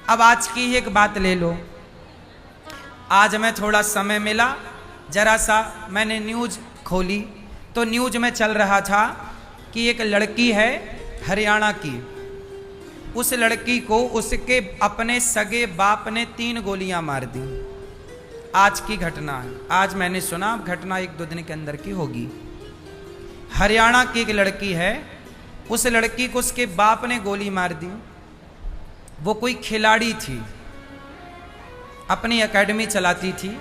अब आज की ही एक बात ले लो। आज मैं थोड़ा समय मिला, जरा सा मैंने न्यूज़ खोली तो न्यूज़ में चल रहा था कि एक लड़की है हरियाणा की। उस लड़की को उसके अपने सगे बाप ने 3 गोलियां मार दी। आज की घटना है, आज मैंने सुना, घटना 1-2 दिन के अंदर की होगी। हरियाणा की एक लड़की है, उस लड़की को उसके बाप ने गोली मार दी। वो कोई खिलाड़ी थी, अपनी एकेडमी चलाती थी,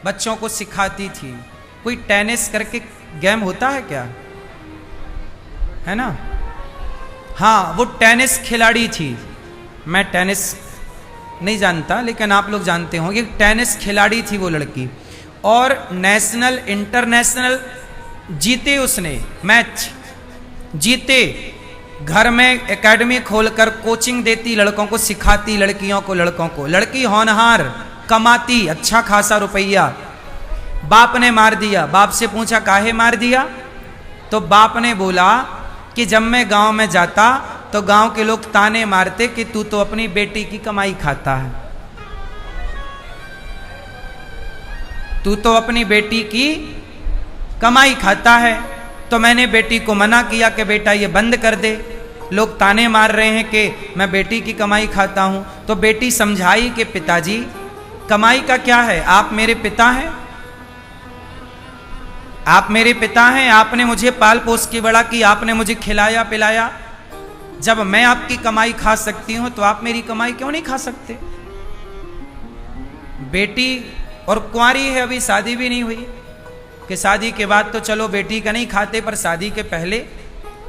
बच्चों को सिखाती थी। कोई टेनिस करके गेम होता है क्या, है ना? हाँ, वो टेनिस खिलाड़ी थी। मैं टेनिस नहीं जानता, लेकिन आप लोग जानते होंगे, टेनिस खिलाड़ी थी वो लड़की। और नेशनल इंटरनेशनल जीते, उसने मैच जीते। घर में एकेडमी खोलकर कोचिंग देती, लड़कों को सिखाती, लड़कियों को, लड़कों को। लड़की होनहार, कमाती अच्छा खासा रुपया। बाप ने मार दिया। बाप से पूछा काहे मार दिया? तो बाप ने बोला कि जब मैं गांव में जाता तो गांव के लोग ताने मारते कि तू तो अपनी बेटी की कमाई खाता है, तू तो अपनी बेटी की कमाई खाता है। तो मैंने बेटी को मना किया कि बेटा ये बंद कर दे, लोग ताने मार रहे हैं कि मैं बेटी की कमाई खाता हूं। तो बेटी समझाई कि पिताजी कमाई का क्या है, आप मेरे पिता हैं, आप मेरे पिता हैं, आपने मुझे पाल पोस के बड़ा किया, आपने मुझे खिलाया पिलाया। जब मैं आपकी कमाई खा सकती हूं तो आप मेरी कमाई क्यों नहीं खा सकते? बेटी और कुंवारी है, अभी शादी भी नहीं हुई, कि शादी के बाद तो चलो बेटी का नहीं खाते, पर शादी के पहले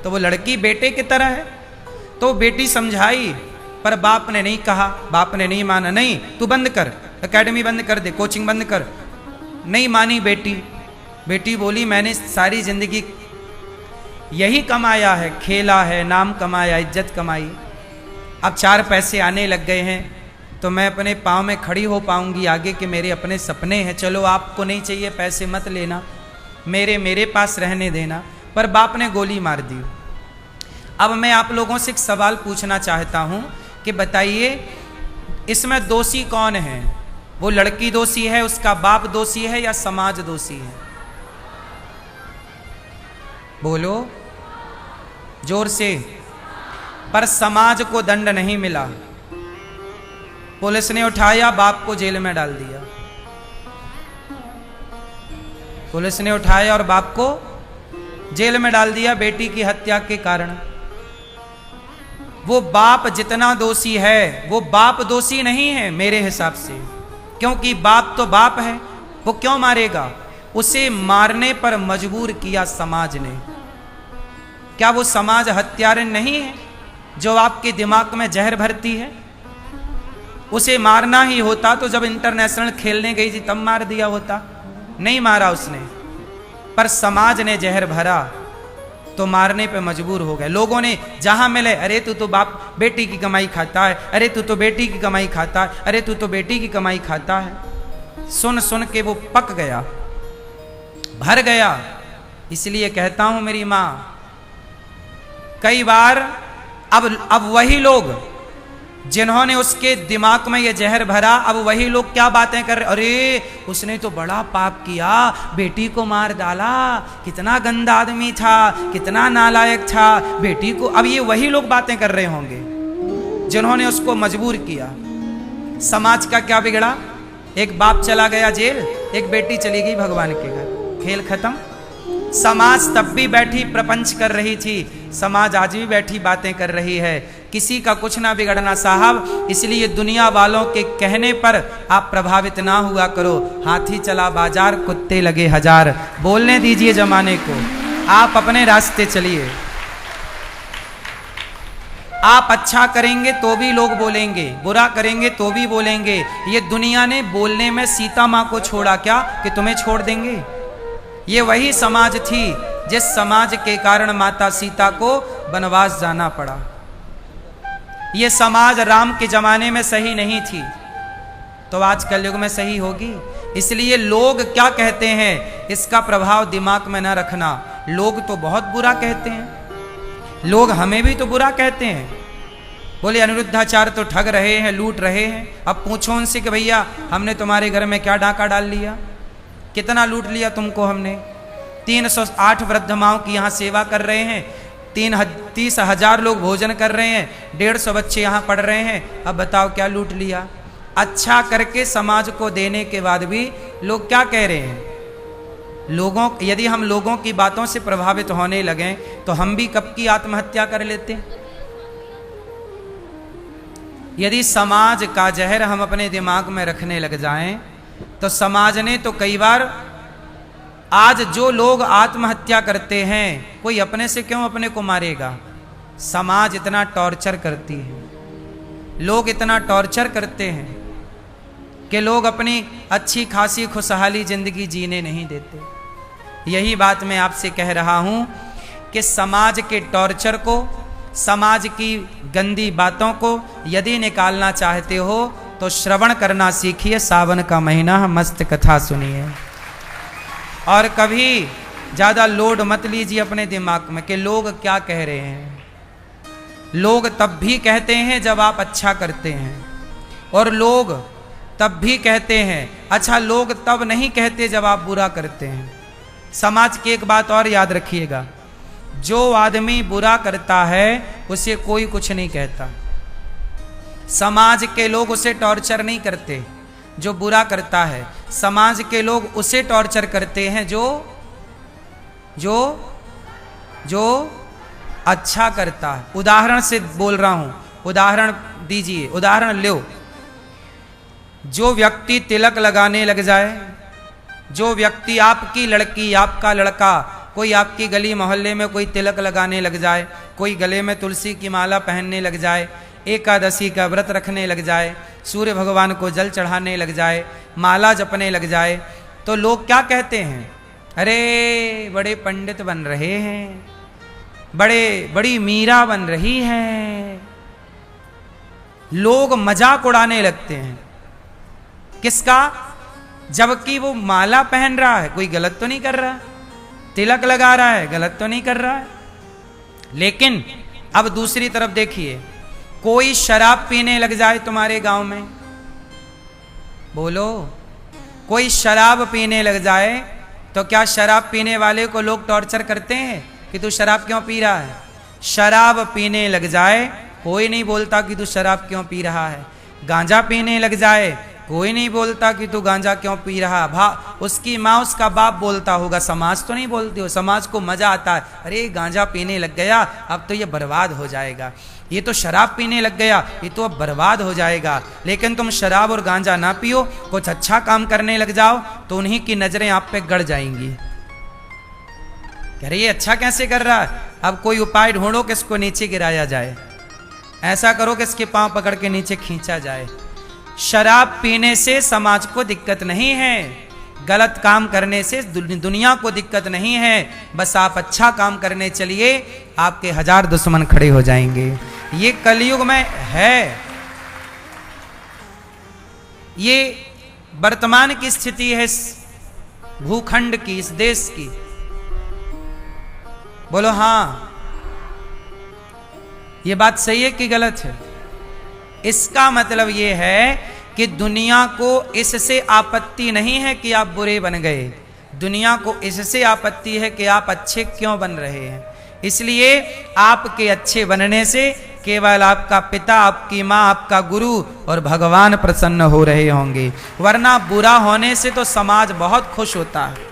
तो वो लड़की बेटे की तरह है। तो बेटी समझाई, पर बाप ने नहीं कहा, बाप ने नहीं माना। नहीं, तू बंद कर, एकेडमी बंद कर दे, कोचिंग बंद कर। नहीं मानी बेटी। बेटी बोली मैंने सारी जिंदगी यही कमाया है, खेला है, नाम कमाया, इज्जत कमाई। अब 4 पैसे आने लग गए हैं तो मैं अपने पाँव में खड़ी हो पाऊंगी आगे, कि मेरे अपने सपने हैं। चलो आपको नहीं चाहिए पैसे मत लेना, मेरे पास रहने देना। पर बाप ने गोली मार दी। अब मैं आप लोगों से एक सवाल पूछना चाहता हूं कि बताइए इसमें दोषी कौन है? वो लड़की दोषी है, उसका बाप दोषी है, या समाज दोषी है? बोलो जोर से। पर समाज को दंड नहीं मिला। पुलिस ने उठाया, बाप को जेल में डाल दिया। पुलिस ने उठाया और बाप को जेल में डाल दिया बेटी की हत्या के कारण। वो बाप जितना दोषी है, वो बाप दोषी नहीं है मेरे हिसाब से, क्योंकि बाप तो बाप है, वो क्यों मारेगा? उसे मारने पर मजबूर किया समाज ने। क्या वो समाज हत्यारे नहीं है जो आपके दिमाग में जहर भरती है? उसे मारना ही होता तो जब इंटरनेशनल खेलने गई थी तब मार दिया होता, नहीं मारा उसने। पर समाज ने जहर भरा तो मारने पे मजबूर हो गए। लोगों ने जहां मिले, अरे तू तो बाप बेटी की कमाई खाता है, अरे तू तो बेटी की कमाई खाता है, अरे तू तो बेटी की कमाई खाता है। सुन सुन के वो पक गया, भर गया। इसलिए कहता हूं मेरी मां, कई बार अब वही लोग जिन्होंने उसके दिमाग में ये जहर भरा, अब वही लोग क्या बातें कर रहे, अरे उसने तो बड़ा पाप किया, बेटी को मार डाला, कितना गंदा आदमी था, कितना नालायक था, बेटी को। अब ये वही लोग बातें कर रहे होंगे जिन्होंने उसको मजबूर किया। समाज का क्या बिगड़ा? एक बाप चला गया जेल, एक बेटी चली गई भगवान के घर, खेल खत्म। समाज तब भी बैठी प्रपंच कर रही थी, समाज आज भी बैठी बातें कर रही है। किसी का कुछ ना बिगड़ना साहब। इसलिए दुनिया वालों के कहने पर आप प्रभावित ना हुआ करो। हाथी चला बाजार, कुत्ते लगे हजार। बोलने दीजिए जमाने को, आप अपने रास्ते चलिए। आप अच्छा करेंगे तो भी लोग बोलेंगे, बुरा करेंगे तो भी बोलेंगे। ये दुनिया ने बोलने में सीता माँ को छोड़ा क्या कि तुम्हें छोड़ देंगे? ये वही समाज थी जिस समाज के कारण माता सीता को वनवास जाना पड़ा। ये समाज राम के जमाने में सही नहीं थी तो आज कलयुग में सही होगी। इसलिए लोग क्या कहते हैं इसका प्रभाव दिमाग में न रखना। लोग तो बहुत बुरा कहते हैं, लोग हमें भी तो बुरा कहते हैं, बोले अनिरुद्धाचार्य तो ठग रहे हैं, लूट रहे हैं। अब पूछो उनसे कि भैया हमने तुम्हारे घर में क्या डाका डाल लिया, कितना लूट लिया तुमको हमने। 308 वृद्ध माओं की यहाँ सेवा कर रहे हैं, 30,000 लोग भोजन कर रहे हैं, 150 बच्चे यहाँ पढ़ रहे हैं। अब बताओ क्या लूट लिया। अच्छा करके समाज को देने के बाद भी लोग क्या कह रहे हैं। यदि हम लोगों की बातों से प्रभावित होने लगे तो हम भी कब की आत्महत्या कर लेते। यदि समाज का जहर हम अपने दिमाग में रखने लग जाएं तो समाज ने तो कई बार, आज जो लोग आत्महत्या करते हैं, कोई अपने से क्यों अपने को मारेगा। समाज इतना टॉर्चर करती है, लोग इतना टॉर्चर करते हैं कि लोग अपनी अच्छी खासी खुशहाली जिंदगी जीने नहीं देते। यही बात मैं आपसे कह रहा हूं कि समाज के टॉर्चर को, समाज की गंदी बातों को यदि निकालना चाहते हो तो श्रवण करना सीखिए। सावन का महीना, मस्त कथा सुनिए और कभी ज़्यादा लोड मत लीजिए अपने दिमाग में कि लोग क्या कह रहे हैं। लोग तब भी कहते हैं जब आप अच्छा करते हैं, और लोग तब भी कहते हैं, अच्छा लोग तब नहीं कहते जब आप बुरा करते हैं। समाज की एक बात और याद रखिएगा, जो आदमी बुरा करता है उसे कोई कुछ नहीं कहता। समाज के लोग उसे टॉर्चर नहीं करते जो बुरा करता है, समाज के लोग उसे टॉर्चर करते हैं जो जो जो अच्छा करता है। उदाहरण से बोल रहा हूं, उदाहरण दीजिए, उदाहरण लो। जो व्यक्ति तिलक लगाने लग जाए, जो व्यक्ति, आपकी लड़की, आपका लड़का, कोई आपकी गली मोहल्ले में कोई तिलक लगाने लग जाए, कोई गले में तुलसी की माला पहनने लग जाए, एकादशी का व्रत रखने लग जाए, सूर्य भगवान को जल चढ़ाने लग जाए, माला जपने लग जाए, तो लोग क्या कहते हैं, अरे बड़े पंडित बन रहे हैं, बड़ी मीरा बन रही है। लोग मजाक उड़ाने लगते हैं। किसका? जबकि वो माला पहन रहा है, कोई गलत तो नहीं कर रहा, तिलक लगा रहा है, गलत तो नहीं कर रहा है। लेकिन अब दूसरी तरफ देखिए, कोई शराब पीने लग जाए तुम्हारे गांव में, बोलो, कोई शराब पीने लग जाए तो क्या शराब पीने वाले को लोग टॉर्चर करते हैं कि तू शराब क्यों पी रहा है? शराब पीने लग जाए कोई नहीं बोलता कि तू शराब क्यों पी रहा है। गांजा पीने लग जाए कोई नहीं बोलता कि तू गांजा क्यों पी रहा है। उसकी माँ, उसका बाप बोलता होगा, समाज तो नहीं बोलती हो। समाज को मजा आता है, अरे गांजा पीने लग गया, अब तो ये बर्बाद हो जाएगा, ये तो शराब पीने लग गया, ये तो अब बर्बाद हो जाएगा। लेकिन तुम शराब और गांजा ना पियो, कुछ अच्छा काम करने लग जाओ तो उन्हीं की नजरें आप पे गड़ जाएंगी। कह रही ये अच्छा कैसे कर रहा है, अब कोई उपाय ढूंढो कि इसको नीचे गिराया जाए, ऐसा करो कि इसके पांव पकड़ के नीचे खींचा जाए। शराब पीने से समाज को दिक्कत नहीं है, गलत काम करने से दुनिया को दिक्कत नहीं है। बस आप अच्छा काम करने चलिए, आपके 1000 दुश्मन खड़े हो जाएंगे। ये कलयुग में है, ये वर्तमान की स्थिति है इस भूखंड की, इस देश की। बोलो हाँ, ये बात सही है कि गलत है? इसका मतलब ये है कि दुनिया को इससे आपत्ति नहीं है कि आप बुरे बन गए, दुनिया को इससे आपत्ति है कि आप अच्छे क्यों बन रहे हैं। इसलिए आपके अच्छे बनने से केवल आपका पिता, आपकी माँ, आपका गुरु और भगवान प्रसन्न हो रहे होंगे, वरना बुरा होने से तो समाज बहुत खुश होता है।